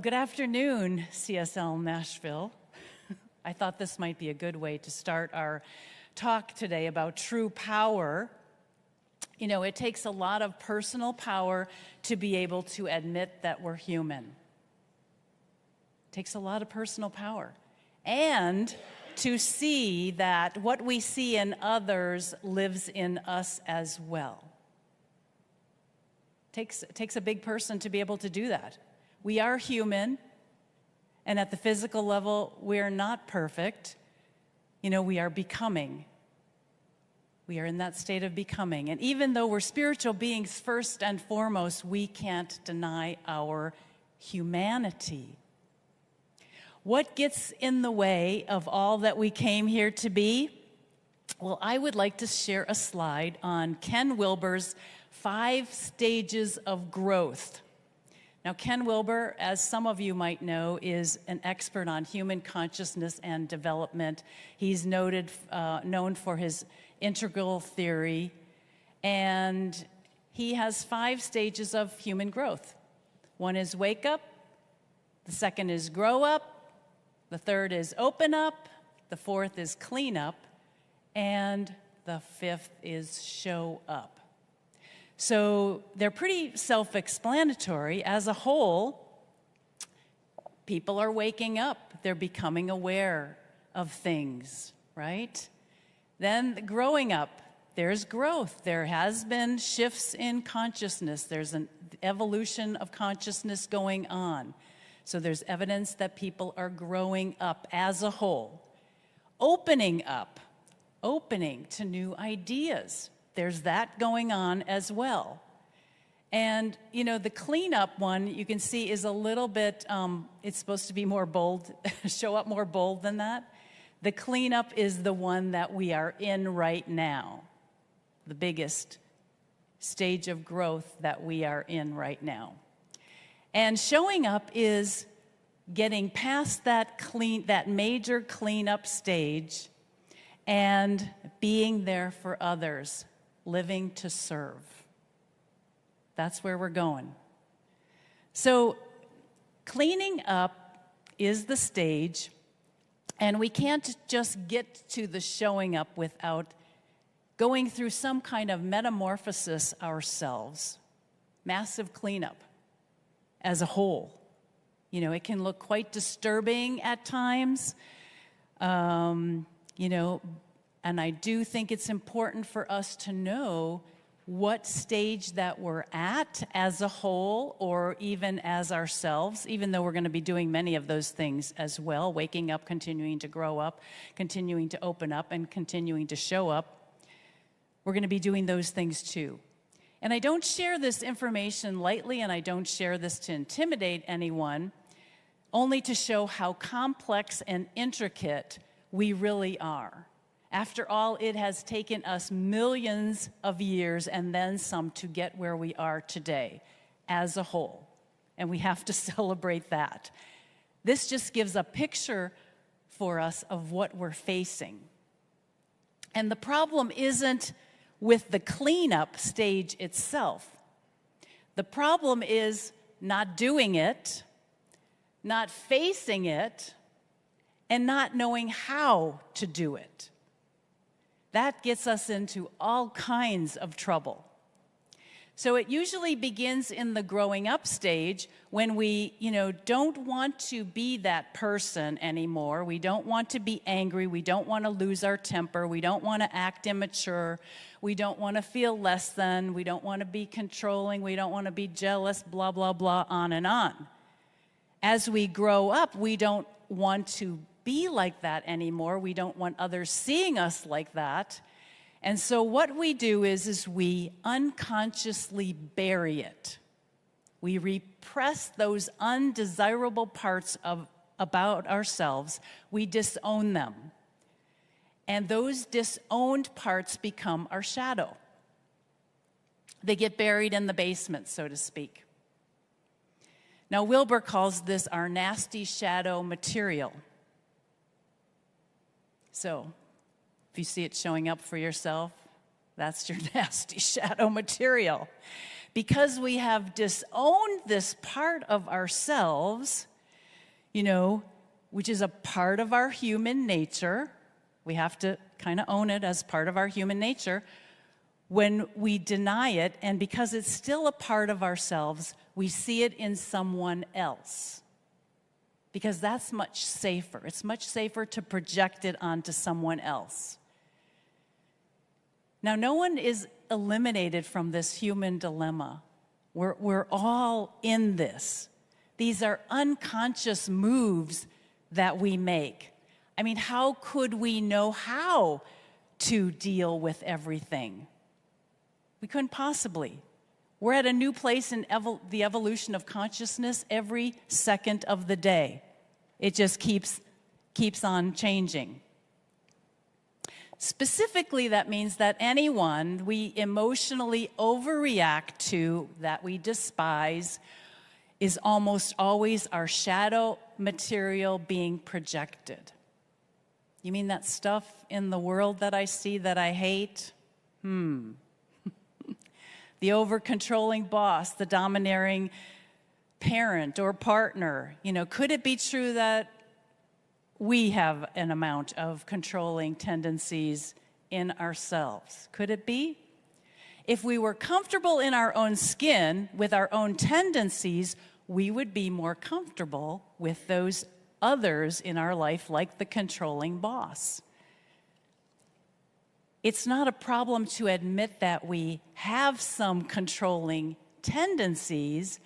Good afternoon, CSLN Nashville. I thought this might be a good way to start our talk today about true power. You know, it takes a lot of personal power to be able to admit that we're human. It takes a lot of personal power. And to see that what we see in others lives in us as well. It takes a big person to be able to do that. We are human, and at the physical level, we're not perfect. You know, we are becoming. We are in that state of becoming. And even though we're spiritual beings first and foremost, we can't deny our humanity. What gets in the way of all that we came here to be? Well, I would like to share a slide on Ken Wilber's 5 stages of growth. Now, Ken Wilber, as some of you might know, is an expert on human consciousness and development. He's known for his integral theory, and he has 5 stages of human growth. One is wake up, the second is grow up, the third is open up, the fourth is clean up, and the 5th is show up. So they're pretty self-explanatory. As a whole, people are waking up. They're becoming aware of things, right? Then growing up, there's growth. There has been shifts in consciousness. There's an evolution of consciousness going on. So there's evidence that people are growing up as a whole. Opening up, opening to new ideas. There's that going on as well. And, you know, the cleanup one, you can see, is a little bit, it's supposed to be more bold, show up more bold than that. The cleanup is the one that we are in right now, the biggest stage of growth that we are in right now. And showing up is getting past that major cleanup stage and being there for others. Living to serve. That's where we're going. So cleaning up is the stage, and we can't just get to the showing up without going through some kind of metamorphosis ourselves. Massive cleanup as a whole. You know, it can look quite disturbing at times. And I do think it's important for us to know what stage that we're at as a whole or even as ourselves, even though we're going to be doing many of those things as well, waking up, continuing to grow up, continuing to open up, and continuing to show up. We're going to be doing those things too. And I don't share this information lightly, and I don't share this to intimidate anyone, only to show how complex and intricate we really are. After all, it has taken us millions of years and then some to get where we are today as a whole. And we have to celebrate that. This just gives a picture for us of what we're facing. And the problem isn't with the cleanup stage itself. The problem is not doing it, not facing it, and not knowing how to do it. That gets us into all kinds of trouble. So it usually begins in the growing up stage when we, don't want to be that person anymore. We don't want to be angry. We don't want to lose our temper. We don't want to act immature. We don't want to feel less than. We don't want to be controlling. We don't want to be jealous, blah, blah, blah, on and on. As we grow up, we don't want to be like that anymore. We don't want others seeing us like that. And so what we do is we unconsciously bury it. We repress those undesirable parts about ourselves. We disown them. And those disowned parts become our shadow. They get buried in the basement, so to speak. Now, Wilber calls this our nasty shadow material. So, if you see it showing up for yourself, that's your nasty shadow material. Because we have disowned this part of ourselves, which is a part of our human nature. We have to kind of own it as part of our human nature. When we deny it, and because it's still a part of ourselves, we see it in someone else. Because that's much safer. It's much safer to project it onto someone else. Now, no one is eliminated from this human dilemma. We're all in this. These are unconscious moves that we make. I mean, how could we know how to deal with everything? We couldn't possibly. We're at a new place in the evolution of consciousness every second of the day. It just keeps on changing. Specifically, that means that anyone we emotionally overreact to, that we despise, is almost always our shadow material being projected. You mean that stuff in the world that I see that I hate? The over-controlling boss, the domineering parent or partner. Could it be true that we have an amount of controlling tendencies in ourselves? Could it be? If we were comfortable in our own skin with our own tendencies, we would be more comfortable with those others in our life, like the controlling boss. It's not a problem to admit that we have some controlling tendencies,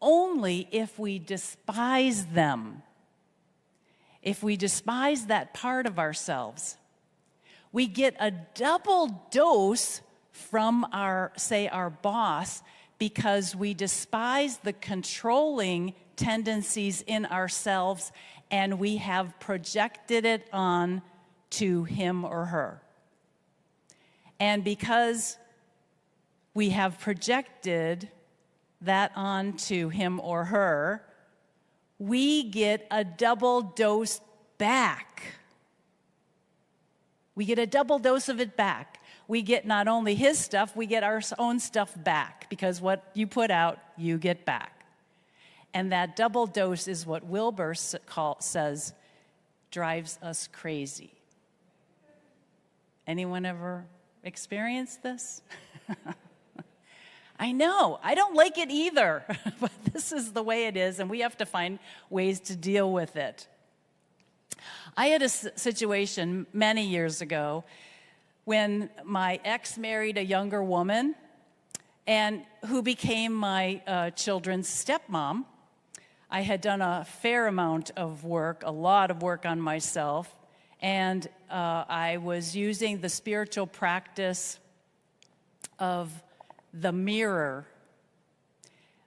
only if we despise them. If we despise that part of ourselves, we get a double dose from our boss, because we despise the controlling tendencies in ourselves and we have projected it on to him or her. And because we have projected that onto him or her, we get a double dose back. We get a double dose of it back. We get not only his stuff, we get our own stuff back, because what you put out, you get back. And that double dose is what Wilbur says drives us crazy. Anyone ever experienced this? I know, I don't like it either, but this is the way it is, and we have to find ways to deal with it. I had a situation many years ago when my ex married a younger woman and who became my children's stepmom. I had done a fair amount of work, a lot of work on myself, and I was using the spiritual practice of the mirror,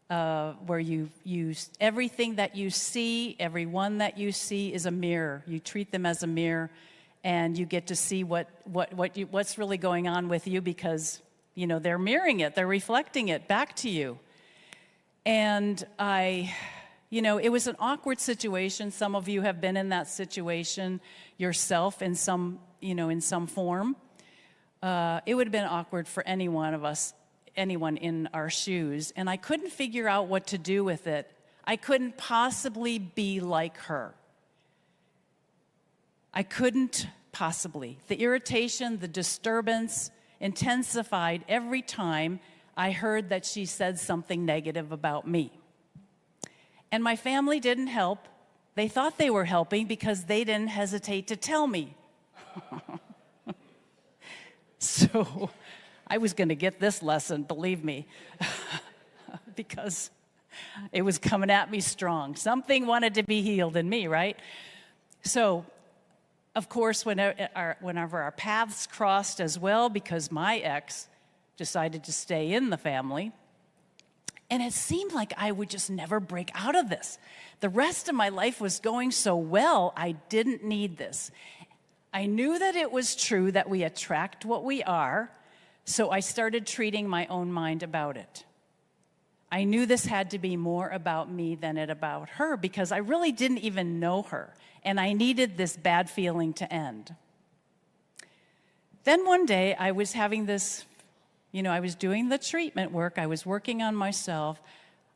where you use everything that you see, everyone that you see is a mirror. You treat them as a mirror, and you get to see what's really going on with you, because they're mirroring it, they're reflecting it back to you. And it was an awkward situation. Some of you have been in that situation yourself in some form. It would have been awkward for any one of us, anyone in our shoes, and I couldn't figure out what to do with it. I couldn't possibly be like her. I couldn't possibly. The irritation, the disturbance intensified every time I heard that she said something negative about me. And my family didn't help. They thought they were helping because they didn't hesitate to tell me. So I was going to get this lesson, believe me, because it was coming at me strong. Something wanted to be healed in me, right? So, of course, whenever our paths crossed as well, because my ex decided to stay in the family, and it seemed like I would just never break out of this. The rest of my life was going so well, I didn't need this. I knew that it was true that we attract what we are, so I started treating my own mind about it. I knew this had to be more about me than it about her, because I really didn't even know her, and I needed this bad feeling to end. Then one day, I was having this I was doing the treatment work, I was working on myself,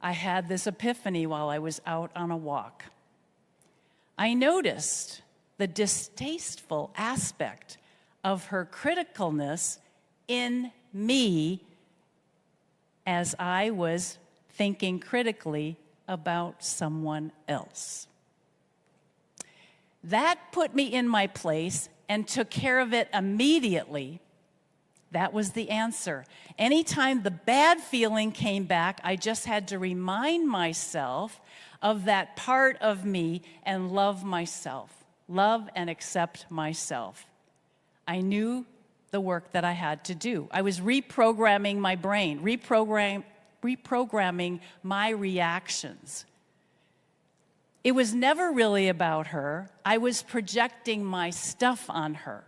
I had this epiphany while I was out on a walk. I noticed the distasteful aspect of her criticalness in me as I was thinking critically about someone else. That put me in my place and took care of it immediately. That was the answer. Anytime the bad feeling came back, I just had to remind myself of that part of me and love myself, love and accept myself. I knew the work that I had to do. I was reprogramming my brain, reprogramming my reactions. It was never really about her. I was projecting my stuff on her.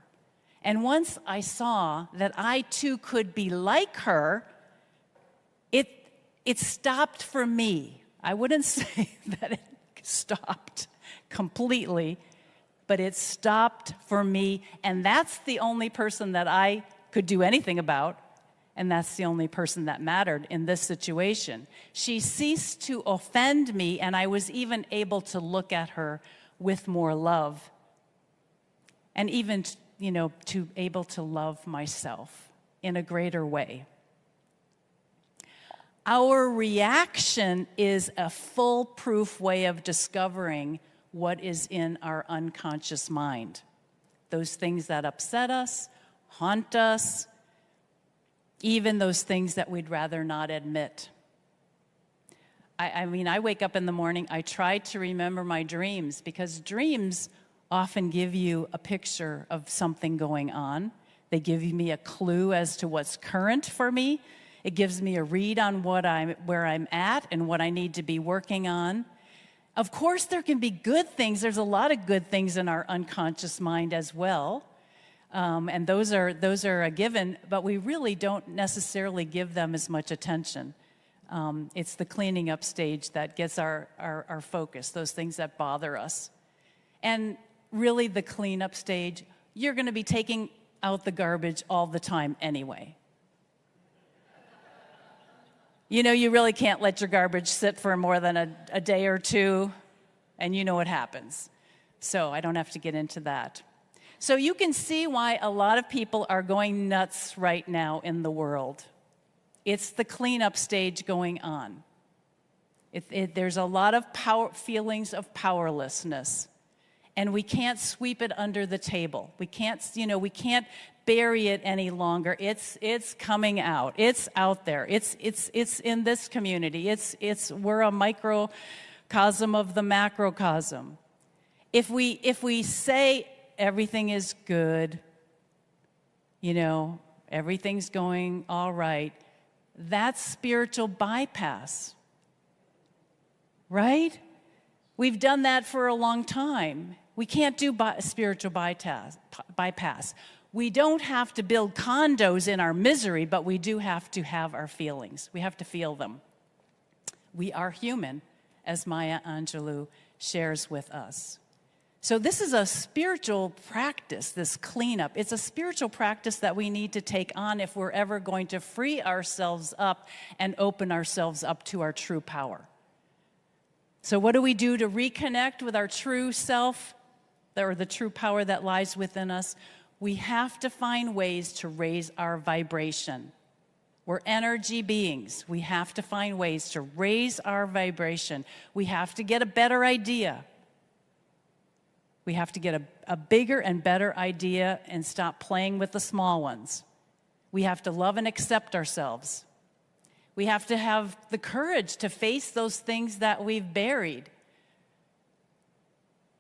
And once I saw that I too could be like her, it stopped for me. I wouldn't say that it stopped completely, but it stopped for me. And that's the only person that I could do anything about. And that's the only person that mattered in this situation. She ceased to offend me, and I was even able to look at her with more love. And even, to able to love myself in a greater way. Our reaction is a foolproof way of discovering what is in our unconscious mind. Those things that upset us, haunt us, even those things that we'd rather not admit. I wake up in the morning, I try to remember my dreams, because dreams often give you a picture of something going on. They give me a clue as to what's current for me. It gives me a read on where I'm at and what I need to be working on. Of course, there can be good things. There's a lot of good things in our unconscious mind as well. And those are a given, but we really don't necessarily give them as much attention. It's the cleaning up stage that gets our focus, those things that bother us. And really the cleanup stage, you're going to be taking out the garbage all the time anyway. You really can't let your garbage sit for more than a day or two, and you know what happens. So I don't have to get into that. So you can see why a lot of people are going nuts right now in the world. It's the cleanup stage going on. There's a lot of feelings of powerlessness, and we can't sweep it under the table. We can't bury it any longer. It's coming out. It's out there. It's in this community. We're a microcosm of the macrocosm. If we say everything is good, everything's going all right, that's spiritual bypass, right? We've done that for a long time. We can't do spiritual bypass. We don't have to build condos in our misery, but we do have to have our feelings. We have to feel them. We are human, as Maya Angelou shares with us. So this is a spiritual practice, this cleanup. It's a spiritual practice that we need to take on if we're ever going to free ourselves up and open ourselves up to our true power. So what do we do to reconnect with our true self, or the true power that lies within us? We have to find ways to raise our vibration. We're energy beings. We have to find ways to raise our vibration. We have to get a better idea. We have to get a bigger and better idea and stop playing with the small ones. We have to love and accept ourselves. We have to have the courage to face those things that we've buried.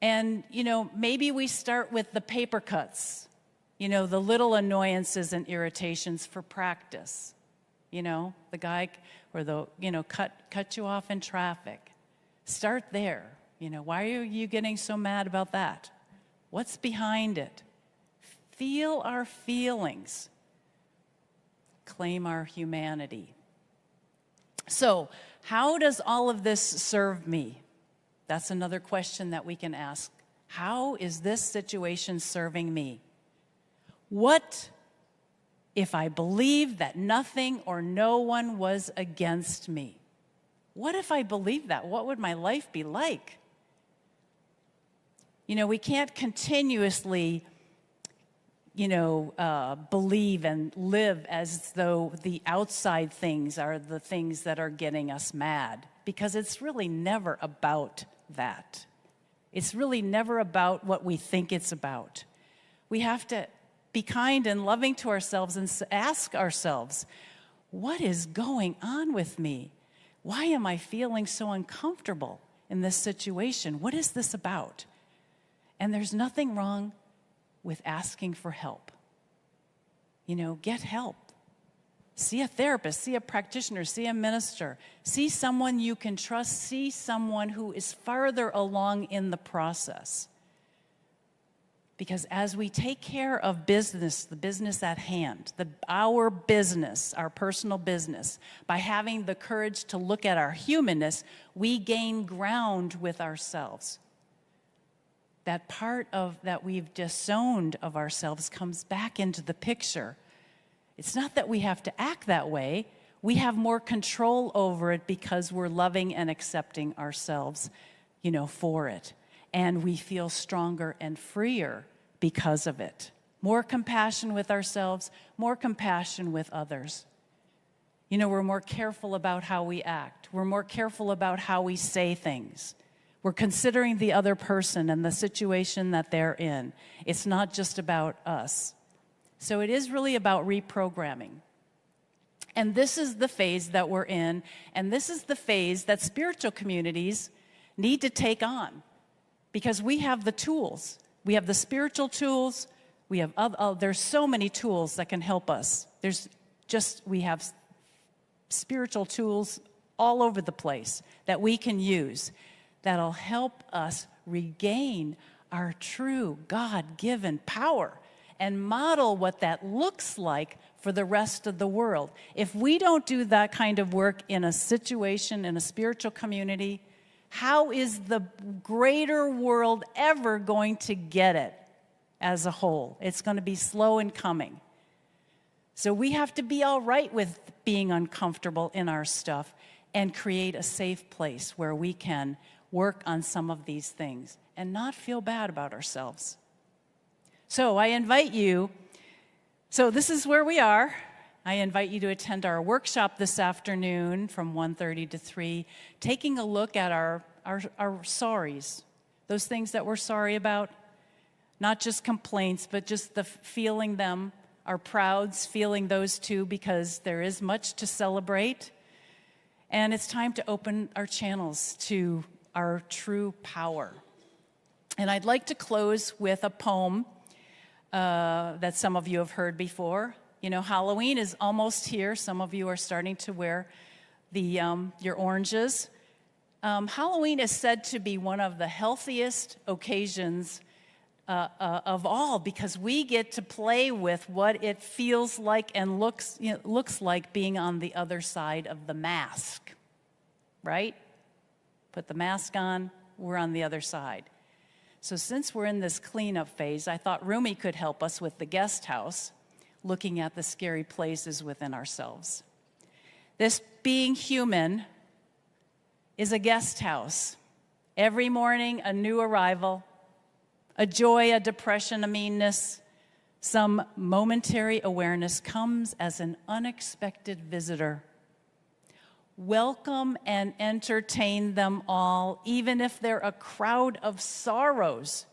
And, maybe we start with the paper cuts, the little annoyances and irritations for practice. The guy or cut you off in traffic. Start there. Why are you getting so mad about that? What's behind it? Feel our feelings. Claim our humanity. So, how does all of this serve me? That's another question that we can ask. How is this situation serving me? What if I believed that nothing or no one was against me. What if I believed that? What would my life be like? You know, we can't continuously, believe and live as though the outside things are the things that are getting us mad, because it's really never about that. It's really never about what we think it's about. We have to be kind and loving to ourselves and ask ourselves, what is going on with me? Why am I feeling so uncomfortable in this situation? What is this about? And there's nothing wrong with asking for help. Get help. See a therapist, see a practitioner, see a minister, see someone you can trust, see someone who is farther along in the process. Because as we take care of business, the business at hand, our business, our personal business, by having the courage to look at our humanness, we gain ground with ourselves. That part of that we've disowned of ourselves comes back into the picture. It's not that we have to act that way. We have more control over it because we're loving and accepting ourselves, for it. And we feel stronger and freer because of it. More compassion with ourselves, more compassion with others. We're more careful about how we act. We're more careful about how we say things. We're considering the other person and the situation that they're in. It's not just about us. So it is really about reprogramming. And this is the phase that we're in, and this is the phase that spiritual communities need to take on, because we have the tools. We have the spiritual tools. We have there's so many tools that can help us. We have spiritual tools all over the place that we can use that'll help us regain our true God-given power and model what that looks like for the rest of the world. If we don't do that kind of work in a situation, in a spiritual community, how is the greater world ever going to get it as a whole? It's going to be slow in coming. So we have to be all right with being uncomfortable in our stuff and create a safe place where we can work on some of these things and not feel bad about ourselves. So I invite you, this is where we are. I invite you to attend our workshop this afternoon from 1:30 to 3, taking a look at our sorries, those things that we're sorry about, not just complaints, but just the feeling them, our prouds, feeling those too, because there is much to celebrate. And it's time to open our channels to our true power. And I'd like to close with a poem that some of you have heard before. Halloween is almost here. Some of you are starting to wear your oranges. Halloween is said to be one of the healthiest occasions of all, because we get to play with what it feels like and looks like being on the other side of the mask, right? Put the mask on, we're on the other side. So since we're in this cleanup phase, I thought Rumi could help us with the guest house, looking at the scary places within ourselves. This being human is a guest house. Every morning, a new arrival, a joy, a depression, a meanness, some momentary awareness comes as an unexpected visitor. Welcome and entertain them all, even if they're a crowd of sorrows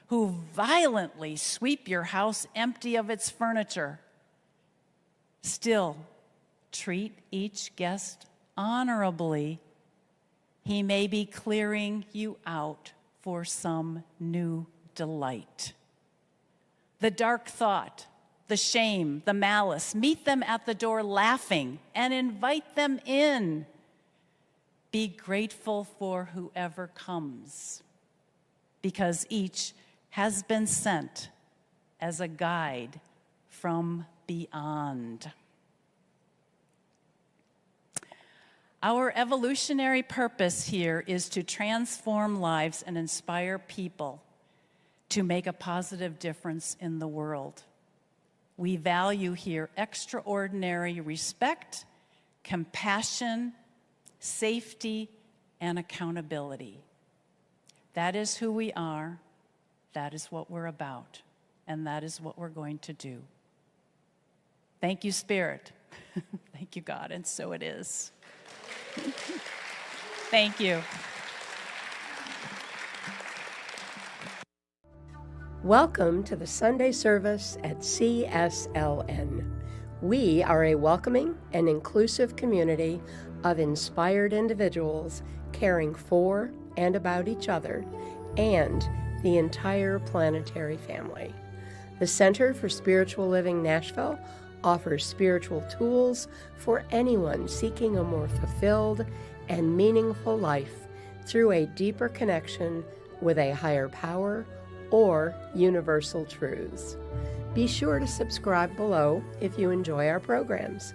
who violently sweep your house empty of its furniture. Still, treat each guest honorably. He may be clearing you out for some new delight. The dark thought, the shame, the malice, meet them at the door laughing and invite them in. Be grateful for whoever comes, because each has been sent as a guide from beyond. Our evolutionary purpose here is to transform lives and inspire people to make a positive difference in the world. We value here extraordinary respect, compassion, safety, and accountability. That is who we are, that is what we're about, and that is what we're going to do. Thank you, Spirit. Thank you, God, and so it is. Thank you. Welcome to the Sunday service at CSLN. We are a welcoming and inclusive community of inspired individuals caring for and about each other and the entire planetary family. The Center for Spiritual Living Nashville offers spiritual tools for anyone seeking a more fulfilled and meaningful life through a deeper connection with a higher power or universal truths. Be sure to subscribe below if you enjoy our programs.